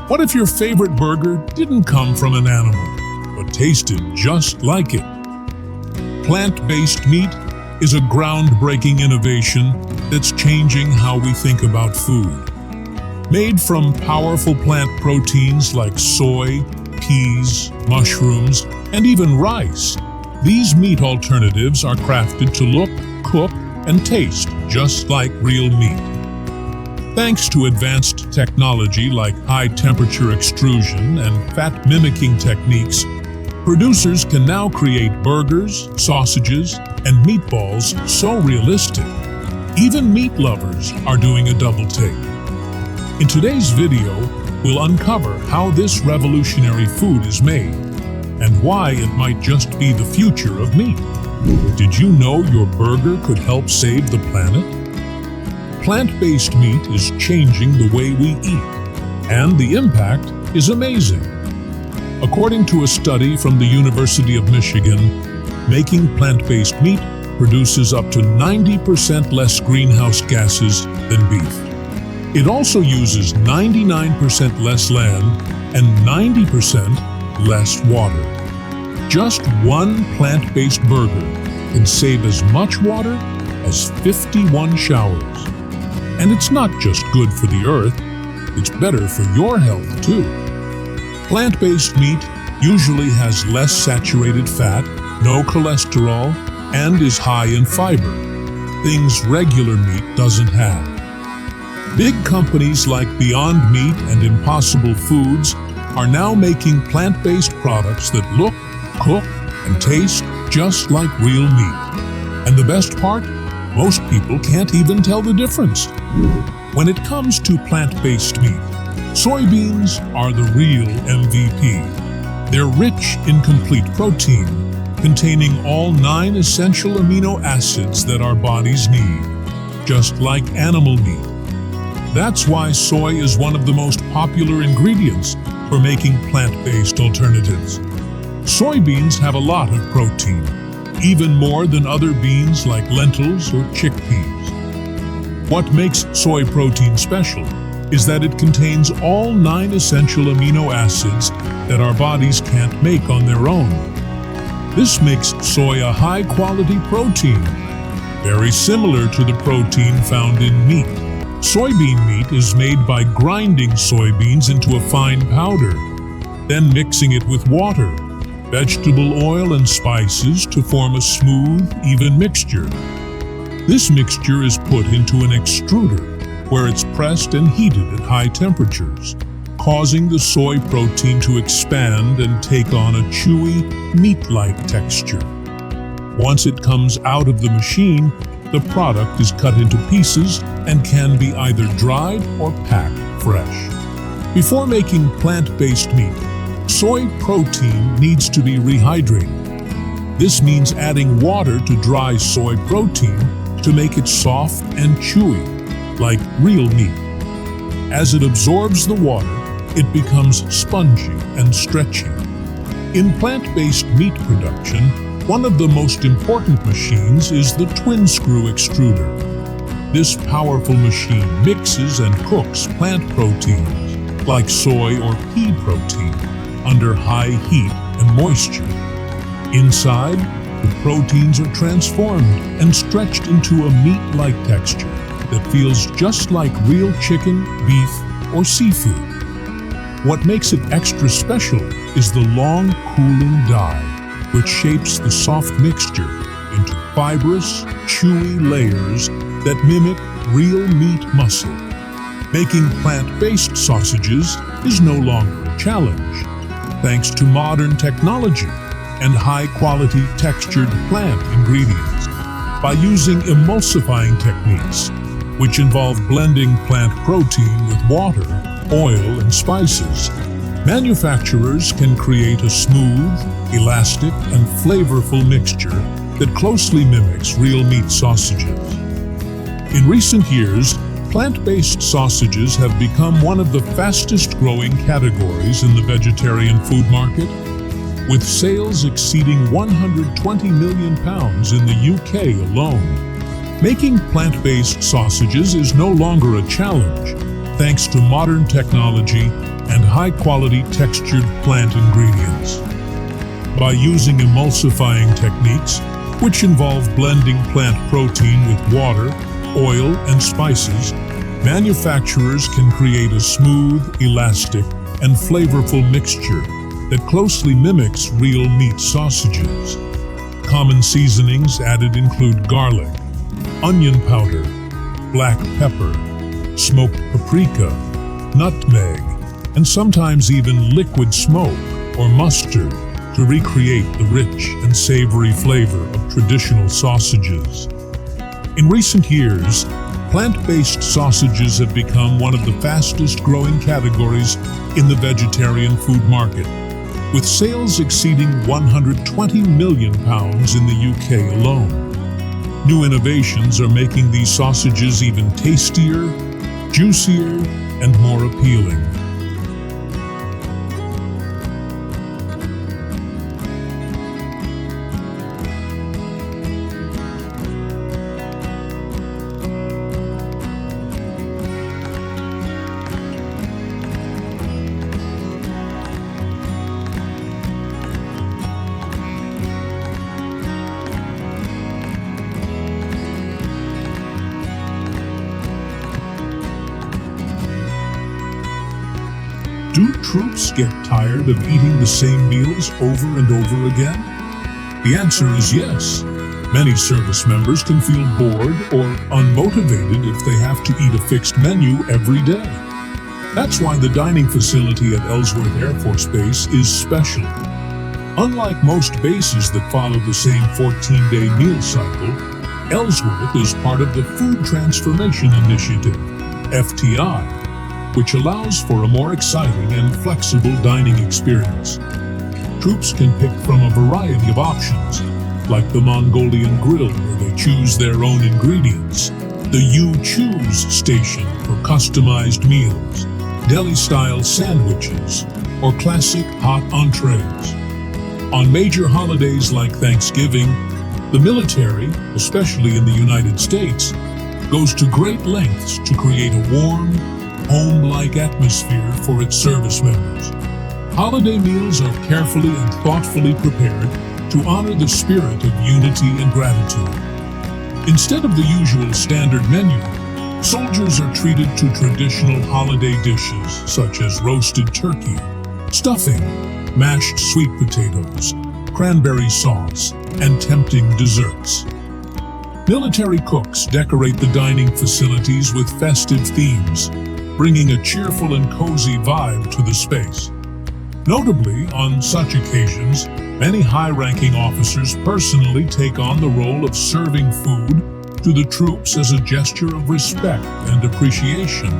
What if your favorite burger didn't come from an animal, but tasted just like it? Plant-based meat is a groundbreaking innovation that's changing how we think about food. Made from powerful plant proteins like soy, peas, mushrooms, and even rice, these meat alternatives are crafted to look, cook, and taste just like real meat. Thanks to advanced technology like high-temperature extrusion and fat-mimicking techniques, producers can now create burgers, sausages, and meatballs so realistic. Even meat lovers are doing a double take. In today's video, we'll uncover how this revolutionary food is made and why it might just be the future of meat. Did you know your burger could help save the planet? Plant-based meat is changing the way we eat, and the impact is amazing. According to a study from the University of Michigan, making plant-based meat produces up to 90% less greenhouse gases than beef. It also uses 99% less land and 90% less water. Just one plant-based burger can save as much water as 51 showers. And it's not just good for the earth, it's better for your health too. Plant-based meat usually has less saturated fat, no cholesterol, and is high in fiber, things regular meat doesn't have. Big companies like Beyond Meat and Impossible Foods are now making plant-based products that look, cook, and taste just like real meat. And the best part? Most people can't even tell the difference. When it comes to plant-based meat, soybeans are the real MVP. They're rich in complete protein, containing all 9 essential amino acids that our bodies need, just like animal meat. That's why soy is one of the most popular ingredients for making plant-based alternatives. Soybeans have a lot of protein, even more than other beans like lentils or chickpeas. What makes soy protein special is that it contains all 9 essential amino acids that our bodies can't make on their own. This makes soy a high-quality protein, very similar to the protein found in meat. Soybean meat is made by grinding soybeans into a fine powder, then mixing it with water, vegetable oil, and spices to form a smooth, even mixture. This mixture is put into an extruder, where it's pressed and heated at high temperatures, causing the soy protein to expand and take on a chewy, meat-like texture. Once it comes out of the machine, the product is cut into pieces and can be either dried or packed fresh. Before making plant-based meat, soy protein needs to be rehydrated. This means adding water to dry soy protein to make it soft and chewy, like real meat. As it absorbs the water, it becomes spongy and stretchy. In plant-based meat production, one of the most important machines is the twin-screw extruder. This powerful machine mixes and cooks plant proteins, like soy or pea protein, under high heat and moisture. Inside, the proteins are transformed and stretched into a meat-like texture that feels just like real chicken, beef, or seafood. What makes it extra special is the long cooling die, which shapes the soft mixture into fibrous, chewy layers that mimic real meat muscle. Making plant-based sausages is no longer a challenge, thanks to modern technology and high-quality textured plant ingredients. By using emulsifying techniques, which involve blending plant protein with water, oil, and spices, manufacturers can create a smooth, elastic, and flavorful mixture that closely mimics real meat sausages. In recent years, plant-based sausages have become one of the fastest-growing categories in the vegetarian food market, with sales exceeding £120 million in the UK alone. Making plant-based sausages is no longer a challenge. thanks to modern technology and high-quality textured plant ingredients. By using emulsifying techniques, which involve blending plant protein with water, oil, and spices, manufacturers can create a smooth, elastic, and flavorful mixture that closely mimics real meat sausages. Common seasonings added include garlic, onion powder, black pepper, smoked paprika, nutmeg, and sometimes even liquid smoke or mustard to recreate the rich and savory flavor of traditional sausages. In recent years, plant-based sausages have become one of the fastest-growing categories in the vegetarian food market, with sales exceeding £120 million in the UK alone. New innovations are making these sausages even tastier, juicier, and more appealing. Do troops get tired of eating the same meals over and over again? The answer is yes. Many service members can feel bored or unmotivated if they have to eat a fixed menu every day. That's why the dining facility at Ellsworth Air Force Base is special. Unlike most bases that follow the same 14-day meal cycle, Ellsworth is part of the Food Transformation Initiative, FTI, which allows for a more exciting and flexible dining experience. Troops can pick from a variety of options, like the Mongolian grill where they choose their own ingredients, the You Choose station for customized meals, deli-style sandwiches, or classic hot entrees. On major holidays like Thanksgiving, the military, especially in the United States, goes to great lengths to create a warm, home-like atmosphere for its service members. Holiday meals are carefully and thoughtfully prepared to honor the spirit of unity and gratitude. Instead of the usual standard menu, soldiers are treated to traditional holiday dishes such as roasted turkey, stuffing, mashed sweet potatoes, cranberry sauce, and tempting desserts. Military cooks decorate the dining facilities with festive themes, bringing a cheerful and cozy vibe to the space. Notably, on such occasions, many high-ranking officers personally take on the role of serving food to the troops as a gesture of respect and appreciation.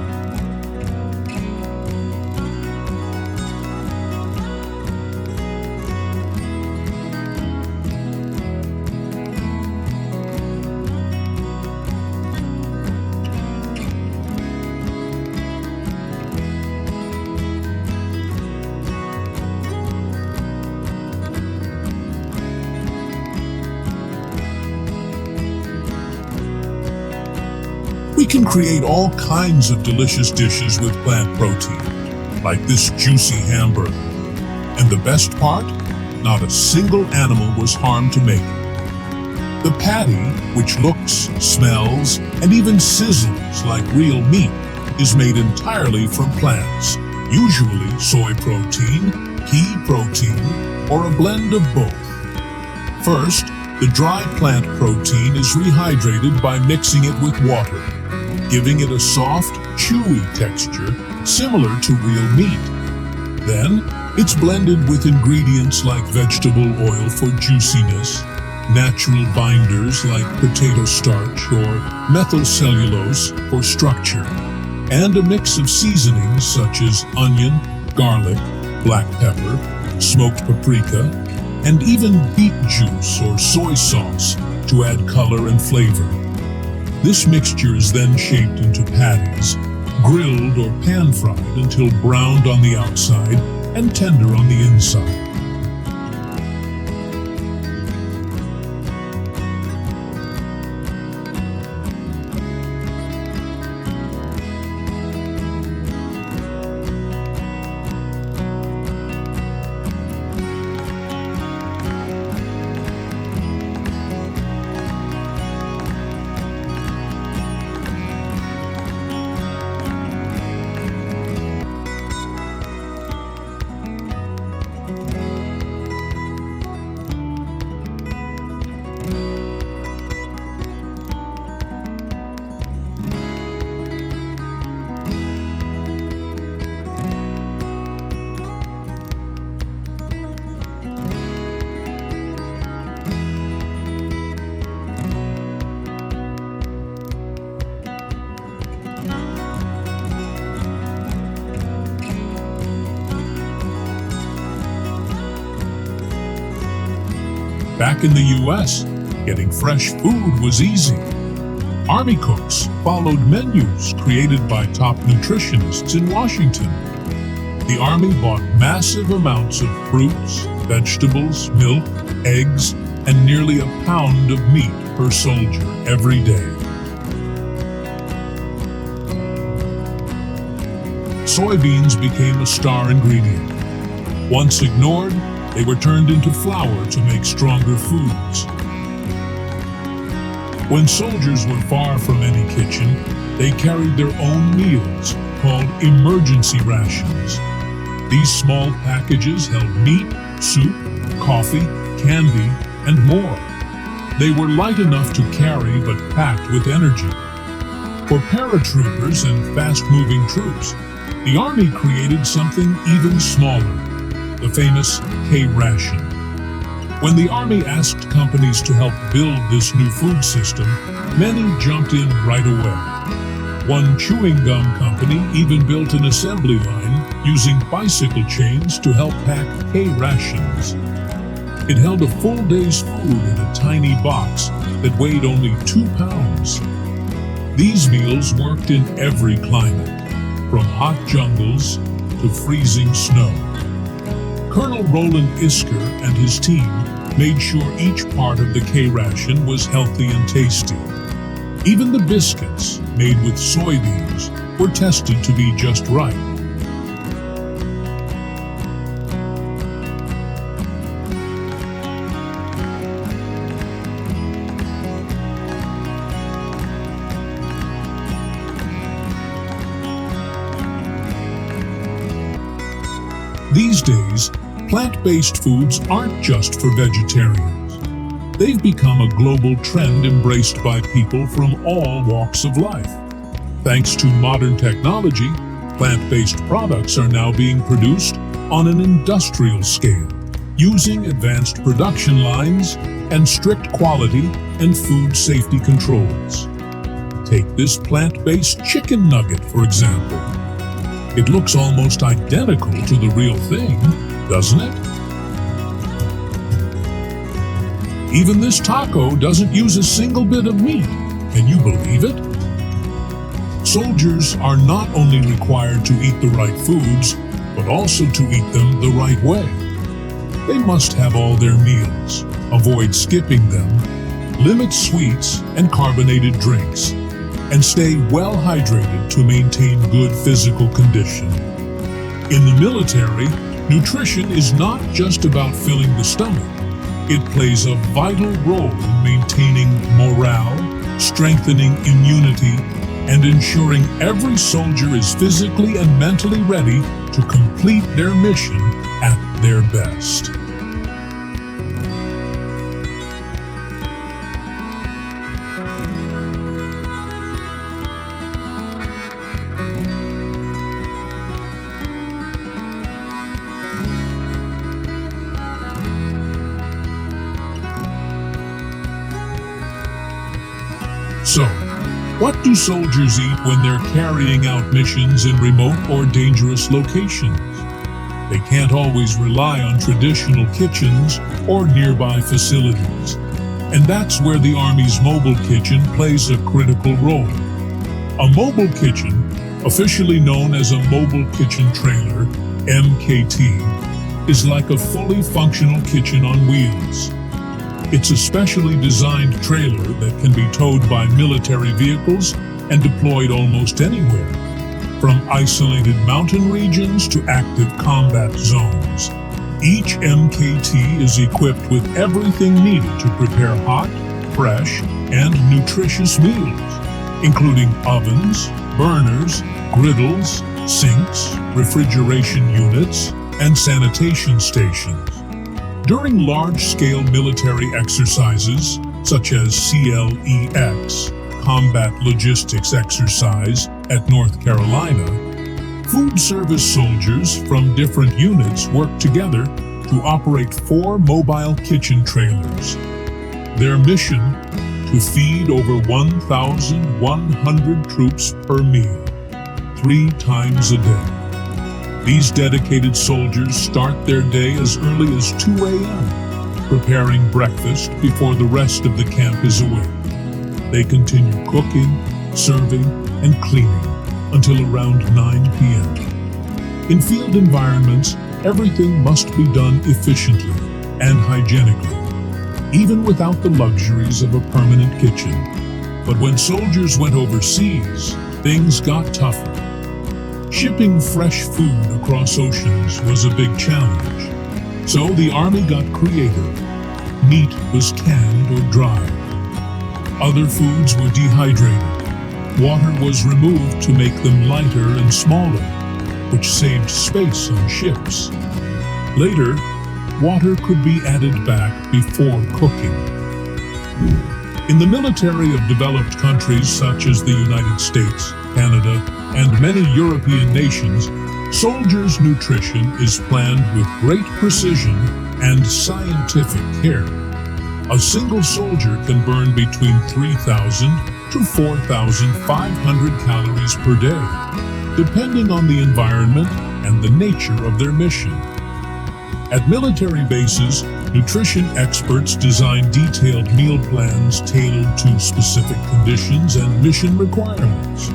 We can create all kinds of delicious dishes with plant protein, like this juicy hamburger. And the best part? Not a single animal was harmed to make it. The patty, which looks, smells, and even sizzles like real meat, is made entirely from plants, usually soy protein, pea protein, or a blend of both. First, the dry plant protein is rehydrated by mixing it with water, giving it a soft, chewy texture similar to real meat. Then, it's blended with ingredients like vegetable oil for juiciness, natural binders like potato starch or methylcellulose for structure, and a mix of seasonings such as onion, garlic, black pepper, smoked paprika, and even beet juice or soy sauce to add color and flavor. This mixture is then shaped into patties, grilled or pan-fried until browned on the outside and tender on the inside. Back in the US, getting fresh food was easy. Army cooks followed menus created by top nutritionists in Washington. The Army bought massive amounts of fruits, vegetables, milk, eggs, and nearly a pound of meat per soldier every day. Soybeans became a star ingredient. Once ignored, they were turned into flour to make stronger foods. When soldiers were far from any kitchen, they carried their own meals, called emergency rations. These small packages held meat, soup, coffee, candy, and more. They were light enough to carry but packed with energy. For paratroopers and fast-moving troops, the Army created something even smaller, the famous K-ration. When the Army asked companies to help build this new food system, many jumped in right away. One chewing gum company even built an assembly line using bicycle chains to help pack K-rations. It held a full day's food in a tiny box that weighed only 2 pounds. These meals worked in every climate, from hot jungles to freezing snow. Colonel Roland Isker and his team made sure each part of the K-ration was healthy and tasty. Even the biscuits, made with soybeans, were tested to be just right. These days, plant-based foods aren't just for vegetarians. They've become a global trend embraced by people from all walks of life. Thanks to modern technology, plant-based products are now being produced on an industrial scale, using advanced production lines and strict quality and food safety controls. Take this plant-based chicken nugget, for example. It looks almost identical to the real thing, doesn't it? Even this taco doesn't use a single bit of meat. Can you believe it? Soldiers are not only required to eat the right foods, but also to eat them the right way. They must have all their meals, avoid skipping them, limit sweets and carbonated drinks, and stay well hydrated to maintain good physical condition. In the military, nutrition is not just about filling the stomach. It plays a vital role in maintaining morale, strengthening immunity, and ensuring every soldier is physically and mentally ready to complete their mission at their best. So, what do soldiers eat when they're carrying out missions in remote or dangerous locations? They can't always rely on traditional kitchens or nearby facilities. And that's where the Army's mobile kitchen plays a critical role. A mobile kitchen, officially known as a mobile kitchen trailer, MKT, is like a fully functional kitchen on wheels. It's a specially designed trailer that can be towed by military vehicles and deployed almost anywhere, from isolated mountain regions to active combat zones. Each MKT is equipped with everything needed to prepare hot, fresh, and nutritious meals, including ovens, burners, griddles, sinks, refrigeration units, and sanitation stations. During large-scale military exercises, such as CLEX, Combat Logistics Exercise at North Carolina, food service soldiers from different units work together to operate 4 mobile kitchen trailers. Their mission: to feed over 1,100 troops per meal, 3 times a day. These dedicated soldiers start their day as early as 2 a.m., preparing breakfast before the rest of the camp is awake. They continue cooking, serving, and cleaning until around 9 p.m. In field environments, everything must be done efficiently and hygienically, even without the luxuries of a permanent kitchen. But when soldiers went overseas, things got tougher. Shipping fresh food across oceans was a big challenge, so the army got creative. Meat was canned or dried. Other foods were dehydrated. Water was removed to make them lighter and smaller, which saved space on ships. Later, water could be added back before cooking. In the military of developed countries such as the United States, Canada, and many European nations, soldiers' nutrition is planned with great precision and scientific care. A single soldier can burn between 3,000 to 4,500 calories per day, depending on the environment and the nature of their mission. At military bases, nutrition experts design detailed meal plans tailored to specific conditions and mission requirements.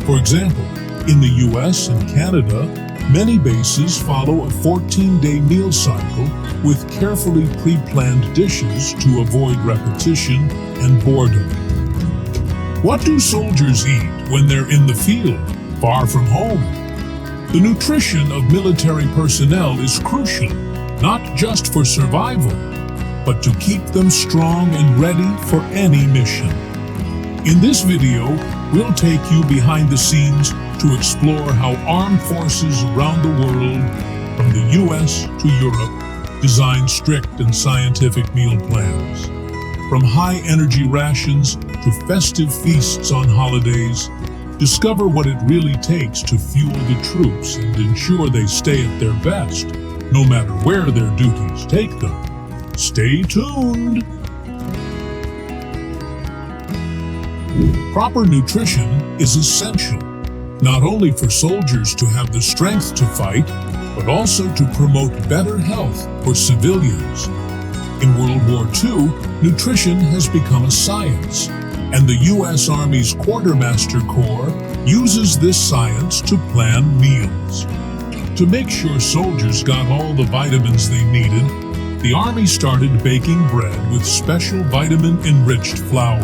For example, in the US and Canada, many bases follow a 14-day meal cycle with carefully pre-planned dishes to avoid repetition and boredom. What do soldiers eat when they're in the field, far from home? The nutrition of military personnel is crucial, not just for survival, but to keep them strong and ready for any mission. In this video, we'll take you behind the scenes to explore how armed forces around the world, from the US to Europe, design strict and scientific meal plans. From high-energy rations to festive feasts on holidays, discover what it really takes to fuel the troops and ensure they stay at their best, no matter where their duties take them. Stay tuned! Proper nutrition is essential, not only for soldiers to have the strength to fight, but also to promote better health for civilians. In World War II, nutrition has become a science, and the U.S. Army's Quartermaster Corps uses this science to plan meals. To make sure soldiers got all the vitamins they needed, the Army started baking bread with special vitamin-enriched flour.